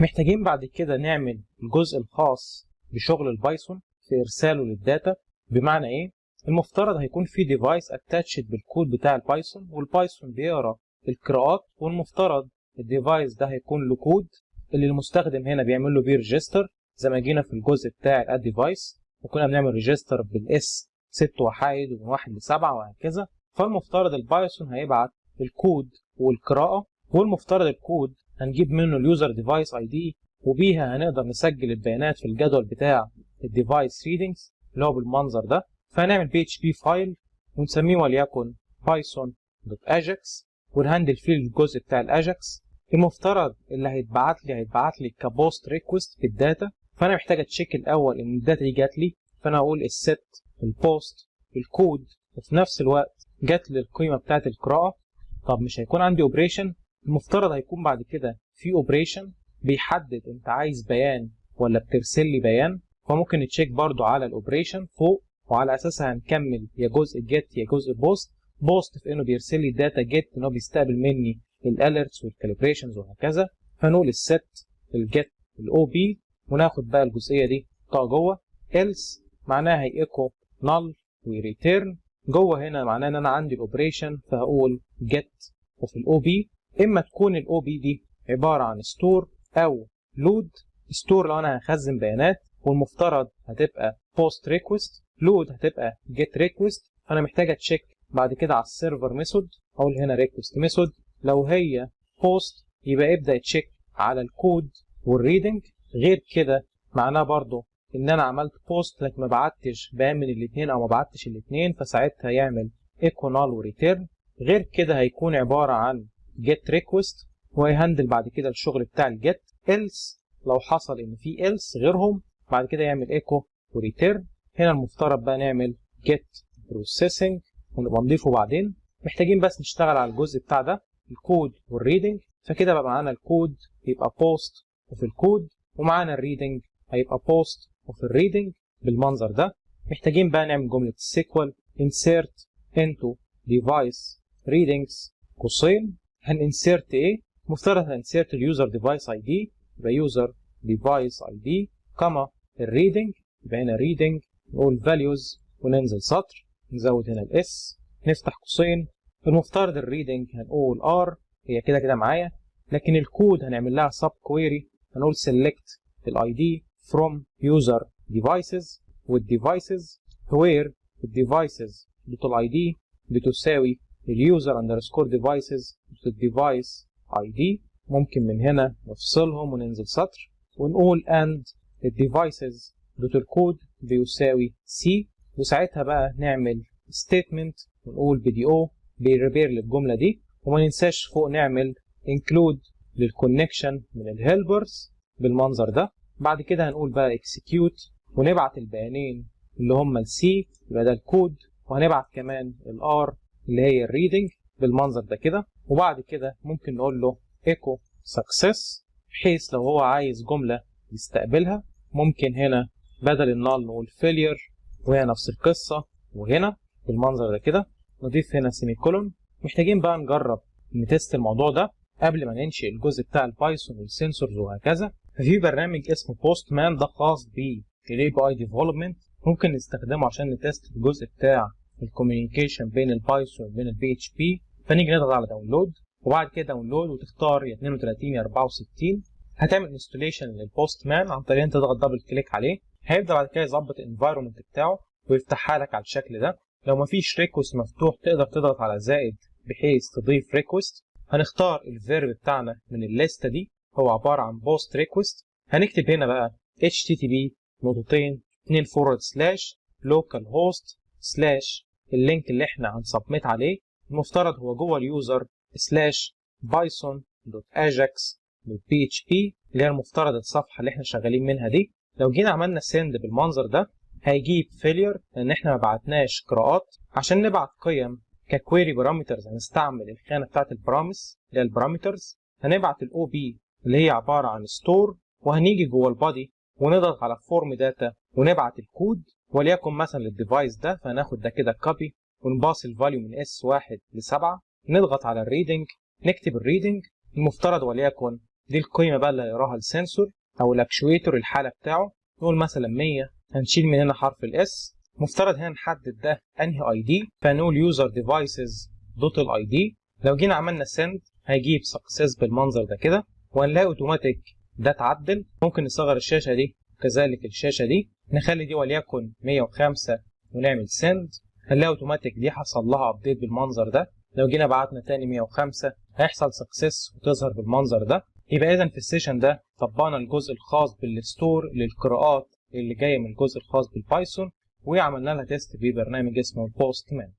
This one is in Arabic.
محتاجين بعد كده نعمل الجزء الخاص بشغل البايثون في ارساله للداتا. بمعنى ايه؟ المفترض هيكون في ديفايس اتاتشد بالكود بتاع البايثون، والبايثون بيقرا القراءات، والمفترض الديفايس ده هيكون له كود اللي المستخدم هنا بيعمل له بيه ريجستر، زي ما جينا في الجزء بتاع الاد ديفايس وكنا بنعمل ريجستر بالاس 6 وحيد ومن 1 ل 7 وهكذا. فالمفترض البايثون هيبعت الكود والقراءه، والمفترض الكود هنجيب منه اليوزر ديفايس اي دي، وبيها هنقدر نسجل البيانات في الجدول بتاع الديفايس ريدنجز اللي هو بالمنظر ده. فهنعمل PHP فايل ونسميه وليكن python.ajax، ونهندل فيه الجزء بتاع الاجاكس. المفترض اللي هيتبعت لي كبوست ريكوست في الداتا، فانا محتاج اتشيك الاول ان الداتا دي جات لي، فانا هقول الست البوست الكود، وفي نفس الوقت جات لي القيمه بتاعت القراءه. طب مش هيكون عندي اوبريشن؟ المفترض هيكون بعد كده في اوبريشن بيحدد انت عايز بيان ولا بترسل لي بيان، فممكن نتشيك برضو على الاوبريشن فوق، وعلى اساسها هنكمل يا جزء جيت يا جزء بوست. بوست في انه بيرسل لي الداتا، جيت انه بيستقبل مني الاليرتس والكاليبريشنز وهكذا. فنقول الست الجيت الاو بي، وناخد بقى الجزئيه دي بتاع جوه. else معناها هيكو نل ويريتيرن. جوه هنا معناه ان انا عندي الاوبريشن، فهقول get، وفي الاو بي اما تكون الاو بي دي عباره عن ستور او لود. ستور لو انا هخزن بيانات، والمفترض هتبقى post request. لود هتبقى get request. فانا محتاج اتشيك بعد كده على السيرفر ميثود، اقول هنا request ميثود. لو هي post يبقى ابدا تشيك على الكود والريدنج. غير كده معناه برضو ان انا عملت post لكن ما بعتش بيان من الاثنين او ما بعتش الاثنين، فساعتها يعمل echo null وريتيرن. غير كده هيكون عباره عن get request، وهيهندل بعد كده الشغل بتاع الجيت. else لو حصل ان في else غيرهم بعد كده يعمل echo وريتيرن. هنا المفترض بقى نعمل get processing ونبقى نضيفه بعدين. محتاجين بس نشتغل على الجزء بتاع ده الكود والريدنج. فكده بقى معانا الكود يبقى post وفي الكود، ومعانا الريدنج هيبقى post وفي الريدنج بالمنظر ده. محتاجين بقى نعمل جمله السيكوال insert into device readings قوسين. هنinsert ايه؟ مفترض هنinsert اليوزر ديفايس اي دي، يبقى يوزر ديفايس اي دي كما الريدنج، يبقى هنا ريدنج نقول values وننزل سطر، نزود هنا الاس نفتح قوسين. المفترض الريدنج هنقول ار، هي كده كده معايا، لكن الكود هنعمل لها سب كويري، هنقول select الاي دي from user devices والديفايسز where الديفايسز دوت الاي دي بتساوي اليوزر اندرسكور ديفايسز دوت الديفايس اي دي. ممكن من هنا نفصلهم وننزل سطر ونقول and الديفايسز دوت الكود بيساوي سي، وساعتها بقى نعمل statement ونقول BDO بيريبير للجمله دي. وما ننساش فوق نعمل include للكونكشن من الهيلبرز بالمنظر ده. بعد كده هنقول بقى execute ونبعت البيانين اللي هم السي، يبقى ده الكود، وهنبعت كمان الار اللي هي الريدنج بالمنظر ده كده. وبعد كده ممكن نقول له echo success، بحيث لو هو عايز جمله يستقبلها ممكن هنا بدل النال نقول failure، وهي نفس القصه وهنا بالمنظر ده كده. نضيف هنا سيمي كولون. محتاجين بقى نجرب نتست الموضوع ده قبل ما ننشئ الجزء بتاع البايثون والسنسورز وهكذا. ففي برنامج اسمه بوست مان، ده خاص بالاي بي اي ديفلوبمنت، ممكن نستخدمه عشان نتست الجزء بتاع الكوميونيكيشن بين البايثون وبين البي اتش بي. فنيجي نضغط على داونلود، وبعد كده داونلود وتختار يا 32 يا 64. هتعمل انستوليشن للبوست مان عن طريق انت تضغط دبل كليك عليه. هيبدا بعد كده يظبط الانفايرمنت بتاعه ويفتحها لك على الشكل ده. لو مفيش ريكوست مفتوح تقدر تضغط على زائد بحيث تضيف ريكوست. هنختار الفيرب بتاعنا من الليسته دي، هو عباره عن بوست ريكوست. هنكتب هنا بقى http نقطتين 2 لوكال هوست سلاش اللينك اللي احنا هنسبميت عليه. المفترض هو جوه اليوزر سلاش python.ajax.php اللي هي المفترض الصفحه اللي احنا شغالين منها دي. لو جينا عملنا سند بالمنظر ده هيجيب فيلير لان احنا ما بعتناش قراءات. عشان نبعت قيم ككويري بارامترز هنستعمل الخانه بتاعت البرامس اللي هي البارامترز. هنبعت الاو بي اللي هي عباره عن ستور، وهنيجي جوه البادي ونضغط على فورم داتا ونبعت الكود وليكن مثلا للديفايس ده. فهناخد ده كده كوبي ونباص الفاليو من اس 1 ل 7. نضغط على الريدنج نكتب الريدنج المفترض وليكن دي القيمه بقى اللي هيقراها السنسور او الاكشويتور الحاله بتاعه. نقول مثلا 100، هنشيل من هنا حرف الاس. مفترض هنا نحدد ده انهي اي دي، فنقول يوزر ديفايسز دوت الاي دي. لو جينا عملنا سند هيجيب سكسس بالمنظر ده كده، وهنلاقي اوتوماتيك ده اتعدل. ممكن نصغر الشاشه دي كذلك الشاشه دي، نخلي دي وليكن 105 ونعمل سند، هنلاقي اوتوماتيك دي حصل لها ابديت بالمنظر ده. لو جينا بعتنا تاني 105 هيحصل سكسس وتظهر بالمنظر ده. يبقى اذا في السيشن ده طبقنا الجزء الخاص بالستور للقراءات اللي جايه من الجزء الخاص بالبايثون، وعملنا لها تيست ببرنامج اسمه البوست مان.